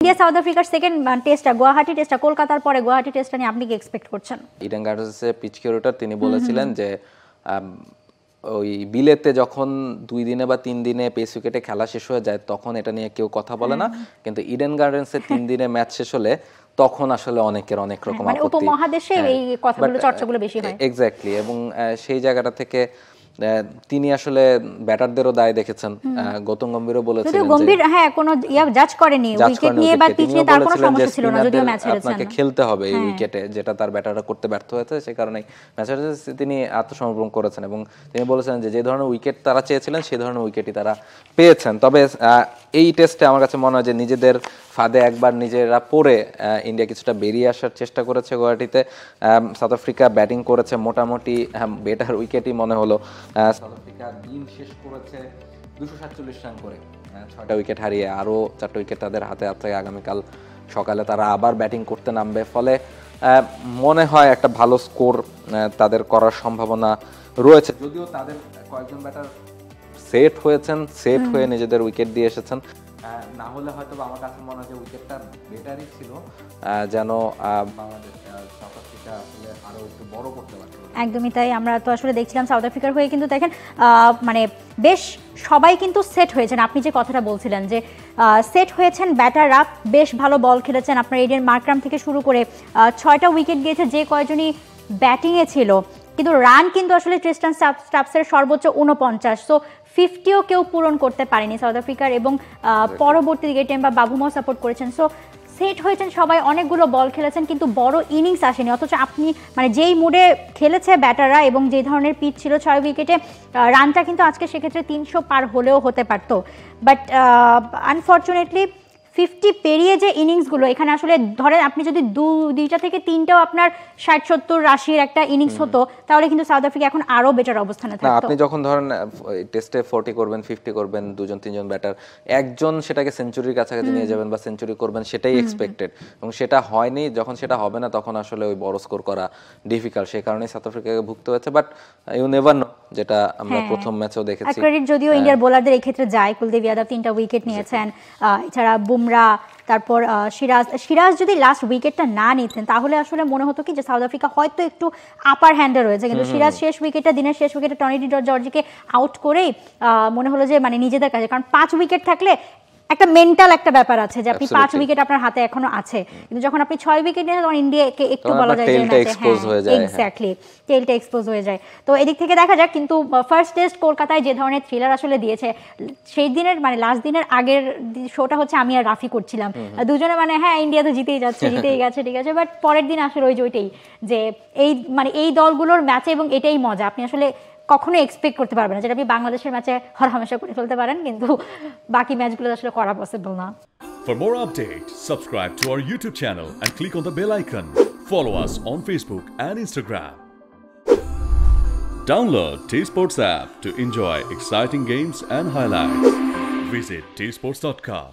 India south আফ্রিকার second টেস্টটা গুয়াহাটি টেস্টটা কলকাতার পরে গুয়াহাটি টেস্টটা নিয়ে আপনি কি এক্সপেক্ট করছেন? ইডেন গার্ডেন্সের পিচ কিউরেটর তিনি বলেছিলেন যে ওই বিলেতে যখন 2 দিনে বা 3 দিনে পেস উইকেটে খেলা শেষ হয়ে যায় তখন এটা নিয়ে কেউ কথা বলে না, কিন্তু ইডেন গার্ডেন্সের 3 দিনে ম্যাচ শেষ হলে তখন আসলে অনেকের অনেক রকম মানে উপমহাদেশে এই কথাগুলো চর্চাগুলো বেশি হয়। এক্স্যাক্টলি, এবং সেই জায়গাটা থেকে তিনি আসলে ব্যাটারদেরও দায় দেখেছেন। গৌতম গম্ভীরও বলেছিলেন যে গম্ভীর কোনো জাজ করেনি উইকেট নিয়ে বা পিচ নিয়ে তার কোনো সমস্যা ছিল না, যদিও ম্যাচ হেরেছেন। আপনাকে খেলতে হবে এই উইকেটে, যেটা তার ব্যাটাররা করতে ব্যর্থ হয়েছে, সেই কারণে ম্যাচে তিনি আত্মসমর্পণ করেছেন এবং তিনি বলেছেন যে যে ধরনের উইকেট তারা চেয়েছিলেন সেই ধরনের উইকেটই তারা পেয়েছেন। তবে এই টেস্টে আমার কাছে মনে হয় যে নিজেদের ফাঁদে একবার নিজেরা পড়ে ইন্ডিয়া কিছুটা বেরিয়ে আসার চেষ্টা করেছে। গুয়াহাটিতে সাউথ আফ্রিকা ব্যাটিং করেছে মোটামুটি বেটার উইকেটই মনে হলো। সাউথ আফ্রিকা দিন শেষ করেছে 247 রান করে, 6টা উইকেট হারিয়ে। আরও 4টা উইকেট তাদের হাতে আছে। আগামীকাল সকালে তারা আবার ব্যাটিং করতে নামবে, ফলে মনে হয় একটা ভালো স্কোর তাদের করার সম্ভাবনা রয়েছে। যদিও তাদের কয়েকজন ব্যাটার সেট হয়েছেন, সেট হয়ে নিজেদের উইকেট দিয়ে এসেছেন, না হলে হয়তো আমার কাছে মনে হয় যে উইকেটটা বেটারই ছিল, যেন বাংলাদেশ সাউথ আফ্রিকা আসলে আরো একটু বড় করতে পারত। একদমই তাই। আমরা তো আসলে দেখছিলাম সাউথ আফ্রিকার হয়ে কিন্তু দেখেন মানে বেশ সবাই কিন্তু সেট হয়েছেন। আপনি যে কথাটা বলছিলেন যে সেট হয়েছেন, ব্যাটাররা বেশ ভালো বল খেলেছেন। আপনার এডেন মার্করাম থেকে শুরু করে 6টা উইকেট গিয়েছে যে কয়জনই ব্যাটিংয়ে ছিল, কিন্তু রান কিন্তু আসলে ট্রিস্টান স্টাবসের সর্বোচ্চ 49, সো 50ও কেউ পূরণ করতে পারেনি সাউথ আফ্রিকার। এবং পরবর্তী দিকে টেম্বা বাবুমাও সাপোর্ট করেছেন। সো সেট হয়েছেন সবাই, অনেকগুলো বল খেলেছেন, কিন্তু বড় ইনিংস আসেনি। অথচ আপনি মানে যেই মুডে খেলেছে ব্যাটাররা এবং যে ধরনের পিচ ছিল 6 উইকেটে, রানটা কিন্তু আজকে সেক্ষেত্রে 300 পার হলেও হতে পারত। বাট আনফর্চুনেটলি 50 পেরিয়ে যে ইনিংসগুলো এখানে আসলে ধরেন আপনি যদি 2টা থেকে 3টাও আপনার 60-70 রাশির একটা ইনিংস হতো, তাহলে কিন্তু সাউথ আফ্রিকা এখন আরো বেটার অবস্থানে থাকতো। আপনি যখন ধরেন টেস্টে 40 করবেন, 50 করবেন, 2-3জন ব্যাটার, একজন সেটাকে সেঞ্চুরির কাছাকাছি নিয়ে যাবেন বা সেঞ্চুরি করবেন, সেটাই এক্সপেক্টেড, এবং সেটা হয়নি। যখন সেটা হবে না তখন আসলে ওই বড় স্কোর করা ডিফিকাল্ট, সেই কারণেই সাউথ আফ্রিকাকে ভুগতে হয়েছে। বাট ইউ নেভার নো, যেটা আমরা প্রথম ম্যাচেও দেখেছি। ক্রেডিট যদিও ইন্ডিয়ার বোলারদের এই ক্ষেত্রে যায়, কুলদীপ যাদব 3টা উইকেট নিয়েছেন, এছাড়া বুমরা, তারপর সিরাজ যদি লাস্ট উইকেটটা না নিতেন তাহলে আসলে মনে হতো কি যে সাউথ আফ্রিকা হয়তো একটু আপার হ্যান্ডে রয়েছে, কিন্তু সিরাজ শেষ উইকেটটা, দিনের শেষ উইকেটে টনি জর্জকে আউট করেই মনে হলো যে মানে নিজেদের কাছে, কারণ 5 উইকেট থাকলে একটা মেন্টাল একটা ব্যাপার আছে যে আপনি 5 উইকেট আপনার হাতে এখনো আছে, কিন্তু যখন আপনি 6 উইকেট নিয়ে তখন ইন্ডিয়াকে একটু বলা যায় যে ম্যাচে এক্স্যাক্টলি টেলটা এক্সপোজ হয়ে যায়। তো এদিক থেকে দেখা যাক। কিন্তু ফার্স্ট টেস্ট কলকাতায় যে ধরনের থ্রিলার আসলে দিয়েছে, সেই দিনের মানে লাস্ট দিনের আগের শোটা হচ্ছে আমি আর রাফি করছিলাম, দুজনে মানে ইন্ডিয়া তো জিতেই যাচ্ছে, জিতেই গেছে, ঠিক আছে, বাট পরের দিন আসলে ওইটাই যে এই মানে এই দলগুলোর ম্যাচে, এবং এটাই মজা, আপনি আসলে কখনো এক্সপেক্ট করতে পারবেন না যেটা আপনি বাংলাদেশের ম্যাচে হরহামেশা করে ফেলতে পারেন, কিন্তু বাকি ম্যাচগুলো আসলে করা পসিবল না। For more updates, subscribe to our YouTube channel and click on the bell icon. Follow us on Facebook and Instagram. Download T-Sports app to enjoy exciting games and highlights. Visit tsports.com.